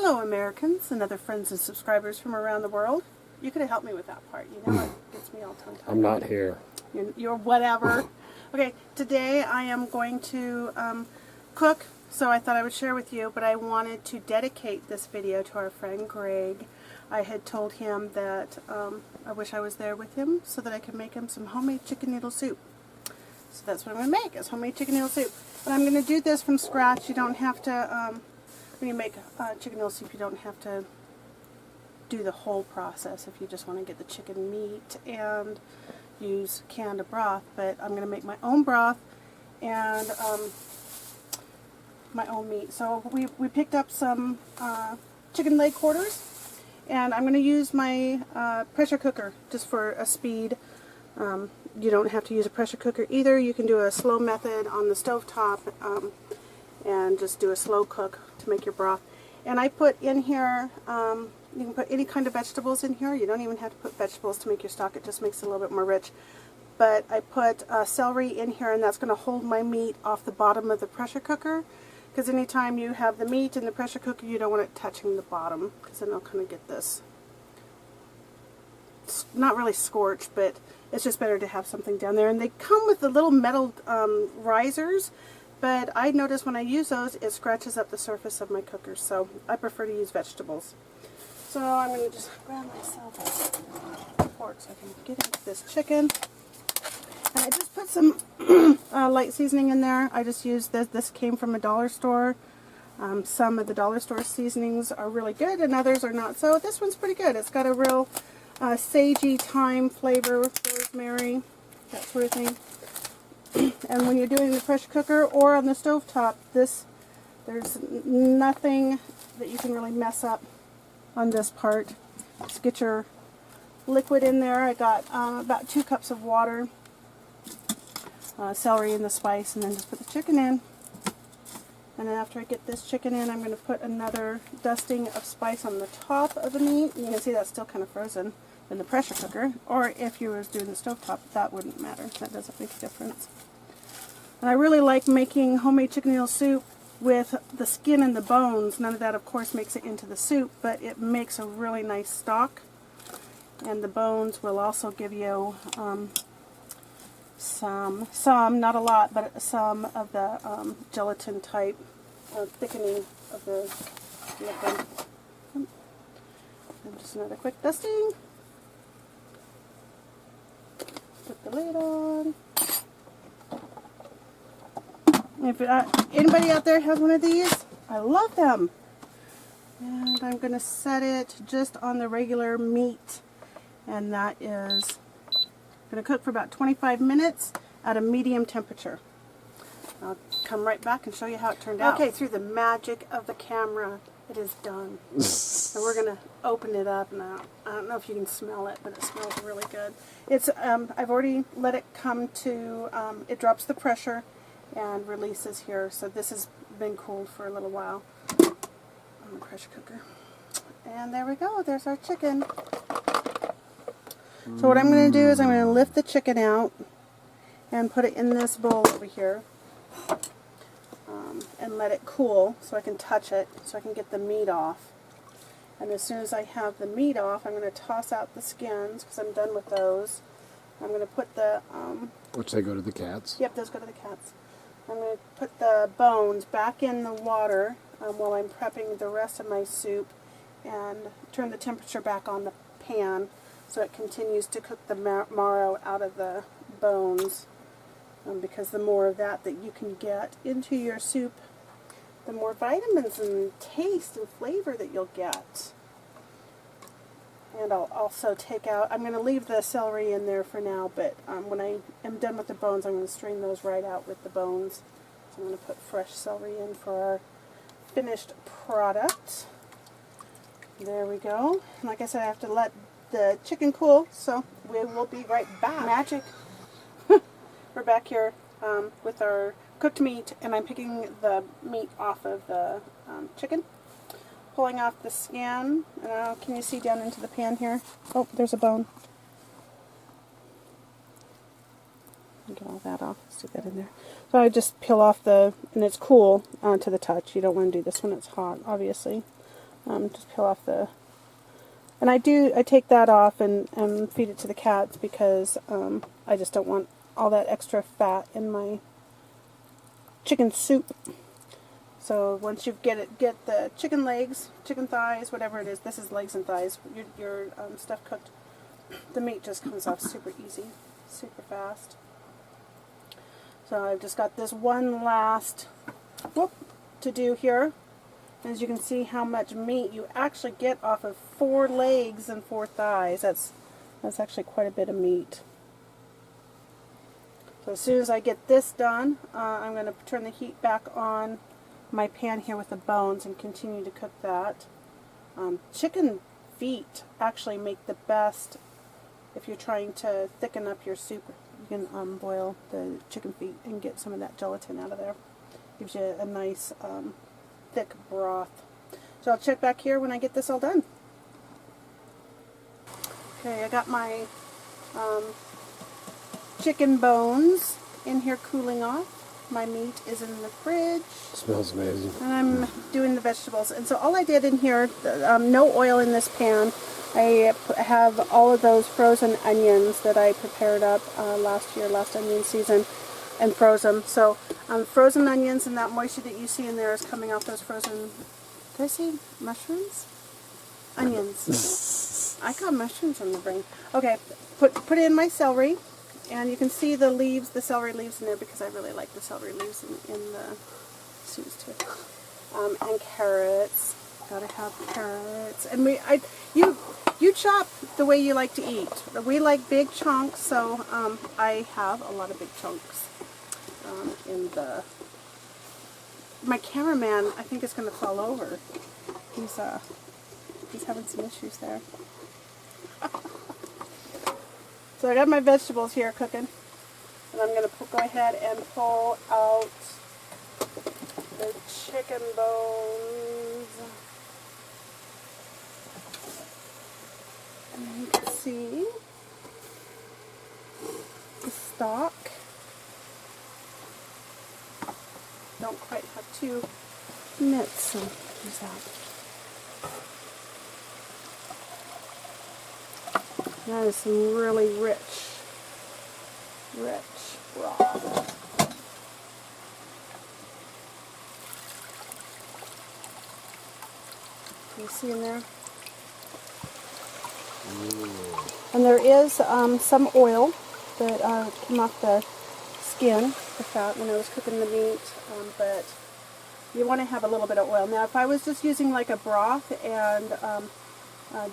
Hello Americans and other friends and subscribers from around the world. You could have helped me with that part. You know, it gets me all tongue-tied. I'm not here. You're whatever. Okay, today I am going to cook, so I thought I would share with you, but I wanted to dedicate this video to our friend Greg. I had told him that I wish I was there with him so that I could make him some homemade chicken noodle soup. So that's what I'm going to make, is homemade chicken noodle soup. And I'm going to do this from scratch. You don't have to, when you make chicken noodle soup, you don't have to do the whole process if you just want to get the chicken meat and use canned broth. But I'm going to make my own broth and my own meat. So we picked up some chicken leg quarters, and I'm going to use my pressure cooker just for a speed. You don't have to use a pressure cooker either. You can do a slow method on the stovetop and just do a slow cook to make your broth. And I put in here, you can put any kind of vegetables in here. You don't even have to put vegetables to make your stock. It just makes it a little bit more rich. But I put celery in here, and that's going to hold my meat off the bottom of the pressure cooker. Because anytime you have the meat in the pressure cooker, you don't want it touching the bottom, because then it'll kind of get this, not really scorched, but it's just better to have something down there. And they come with the little metal risers, but I notice when I use those, it scratches up the surface of my cooker, so I prefer to use vegetables. So I'm going to just grab myself a fork so I can get into this chicken. And I just put some light seasoning in there. I just used this. This came from a dollar store. Some of the dollar store seasonings are really good and others are not so. This one's pretty good. It's got a real sagey thyme flavor, rosemary, that sort of thing. And when you're doing the pressure cooker or on the stovetop, there's nothing that you can really mess up on this part. Just get your liquid in there. I got about 2 cups of water, celery and the spice, and then just put the chicken in. And then after I get this chicken in, I'm going to put another dusting of spice on the top of the meat. You can see that's still kind of frozen in the pressure cooker. Or if you were doing the stovetop, that wouldn't matter. That doesn't make a difference. And I really like making homemade chicken noodle soup with the skin and the bones. None of that, of course, makes it into the soup, but it makes a really nice stock. And the bones will also give you some, not a lot, but some of the gelatin type thickening of the liquid. And just another quick dusting. Put the lid on. If anybody out there has one of these, I love them. And I'm going to set it just on the regular meat. And that is going to cook for about 25 minutes at a medium temperature. I'll come right back and show you how it turned out. Okay, through the magic of the camera, it is done. And we're going to open it up now. I don't know if you can smell it, but it smells really good. It's I've already let it come to, it drops the pressure and releases here. So this has been cooled for a little while on the pressure cooker. And there we go. There's our chicken. So what I'm going to do is I'm going to lift the chicken out and put it in this bowl over here and let it cool so I can touch it, so I can get the meat off. And as soon as I have the meat off, I'm going to toss out the skins because I'm done with those. I'm going to put the... Which they go to the cats? Yep, those go to the cats. I'm going to put the bones back in the water while I'm prepping the rest of my soup and turn the temperature back on the pan so it continues to cook the marrow out of the bones, because the more of that you can get into your soup, the more vitamins and taste and flavor that you'll get. And I'll also take out, I'm going to leave the celery in there for now, but when I am done with the bones, I'm going to strain those right out with the bones. So I'm going to put fresh celery in for our finished product. There we go. And like I said, I have to let the chicken cool, so we will be right back. Magic. We're back here with our cooked meat, and I'm picking the meat off of the chicken, pulling off the skin. Can you see down into the pan here? Oh, there's a bone. Get all that off. Stick that in there. So I just peel off and it's cool to the touch. You don't want to do this when it's hot, obviously. Just peel off the... And I take that off and feed it to the cats because I just don't want all that extra fat in my chicken soup. So once you get the chicken legs, chicken thighs, whatever it is, this is legs and thighs, your stuff cooked, the meat just comes off super easy, super fast. So I've just got this one last whoop to do here. As you can see how much meat you actually get off of 4 legs and 4 thighs. That's actually quite a bit of meat. So as soon as I get this done, I'm going to turn the heat back on my pan here with the bones and continue to cook that. Chicken feet actually make the best if you're trying to thicken up your soup. You can boil the chicken feet and get some of that gelatin out of there. Gives you a nice thick broth. So I'll check back here when I get this all done. Okay, I got my chicken bones in here cooling off. My meat is in the fridge. Smells amazing. And I'm doing the vegetables. And so all I did in here, no oil in this pan. I have all of those frozen onions that I prepared up last onion season, and froze them. So frozen onions, and that moisture that you see in there is coming off those frozen, did I say mushrooms? Onions. I got mushrooms on the brain. Okay, put in my celery. And you can see the leaves, the celery leaves in there because I really like the celery leaves in the soups too. And carrots. Gotta have carrots. And you chop the way you like to eat. We like big chunks, so I have a lot of big chunks in the... My cameraman, I think, is going to fall over. He's having some issues there. So I got my vegetables here cooking, and I'm going to go ahead and pull out the chicken bones. And you can see the stock. Don't quite have 2 mitts, so use that. That is some really rich broth. Can you see in there? And there is some oil that came off the skin, the fat, when I was cooking the meat, but you want to have a little bit of oil. Now, if I was just using like a broth and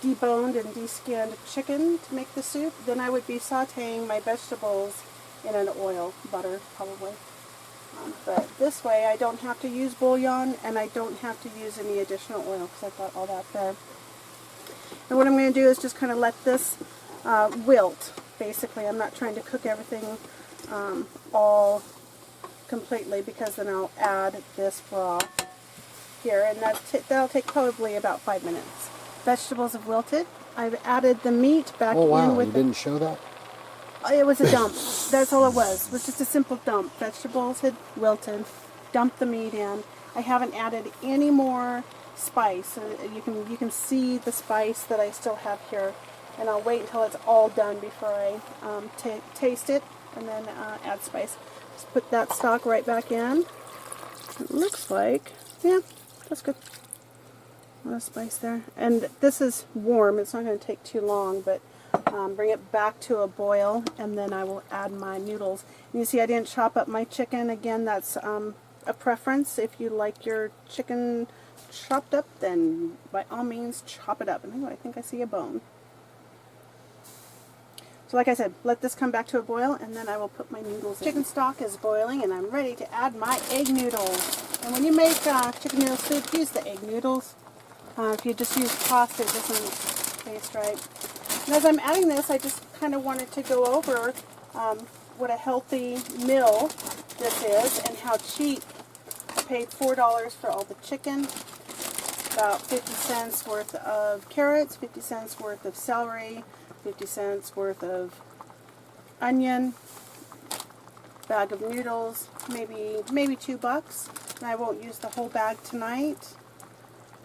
deboned and deskinned chicken to make the soup, then I would be sauteing my vegetables in an oil, butter probably. But this way I don't have to use bouillon and I don't have to use any additional oil because I've got all that there. And what I'm going to do is just kind of let this wilt, basically. I'm not trying to cook everything all completely because then I'll add this broth here, and that'll take probably about 5 minutes. Vegetables have wilted. I've added the meat back oh, wow. in with You didn't show that? It was a dump. That's all it was. It was just a simple dump. Vegetables had wilted. Dumped the meat in. I haven't added any more spice. You can see the spice that I still have here. And I'll wait until it's all done before I taste it and then add spice. Just put that stock right back in. It looks like, yeah, that's good. A lot of spice there. And this is warm. It's not going to take too long, but bring it back to a boil, and then I will add my noodles. And you see I didn't chop up my chicken. Again, that's a preference. If you like your chicken chopped up, then by all means chop it up. And I think I see a bone. So like I said, let this come back to a boil, and then I will put my noodles in. Chicken stock is boiling, and I'm ready to add my egg noodles. And when you make chicken noodle soup, use the egg noodles. If you just use pasta, it doesn't taste right. And as I'm adding this, I just kind of wanted to go over what a healthy meal this is and how cheap. I paid $4 for all the chicken, about 50 cents worth of carrots, 50 cents worth of celery, 50 cents worth of onion, bag of noodles, maybe $2. And I won't use the whole bag tonight.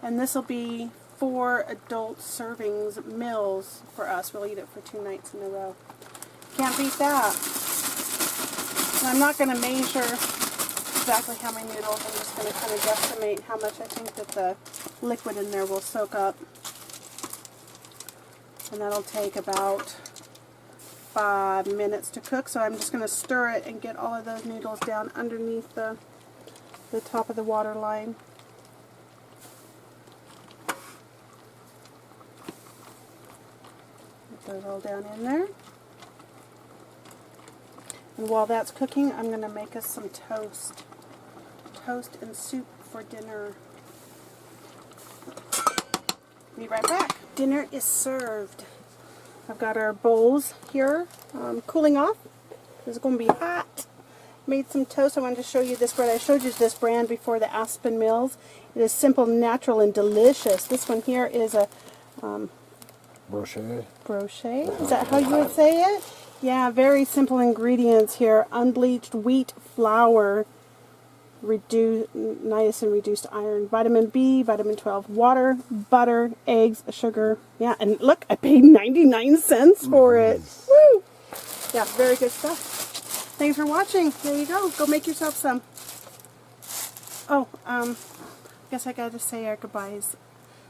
And this will be 4 adult servings meals for us. We'll eat it for 2 nights in a row. Can't beat that. And I'm not going to measure exactly how many noodles. I'm just going to kind of guesstimate how much I think that the liquid in there will soak up. And that'll take about 5 minutes to cook. So I'm just going to stir it and get all of those noodles down underneath the top of the water line. Put those all down in there. And while that's cooking, I'm going to make us some toast. Toast and soup for dinner. Be right back. Dinner is served. I've got our bowls here cooling off. It's going to be hot. Made some toast. I wanted to show you this bread. I showed you this brand before, the Aspen Mills. It is simple, natural, and delicious. This one here is a Brochet. brochet. Is that how you would say it? Yeah, very simple ingredients here. Unbleached wheat flour, niacin reduced iron, vitamin B, vitamin 12, water, butter, eggs, sugar. Yeah, and look, I paid 99 cents for it. Woo! Yeah, very good stuff. Thanks for watching. There you go. Go make yourself some. Oh, I guess I gotta say our goodbyes.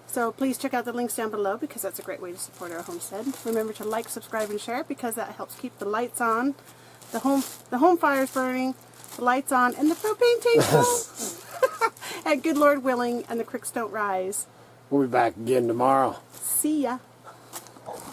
So please check out the links down below because that's a great way to support our homestead. Remember to like, subscribe, and share because that helps keep the lights on, the home fires burning, the lights on, and the propane tank full. And good Lord willing, and the cricks don't rise. We'll be back again tomorrow. See ya.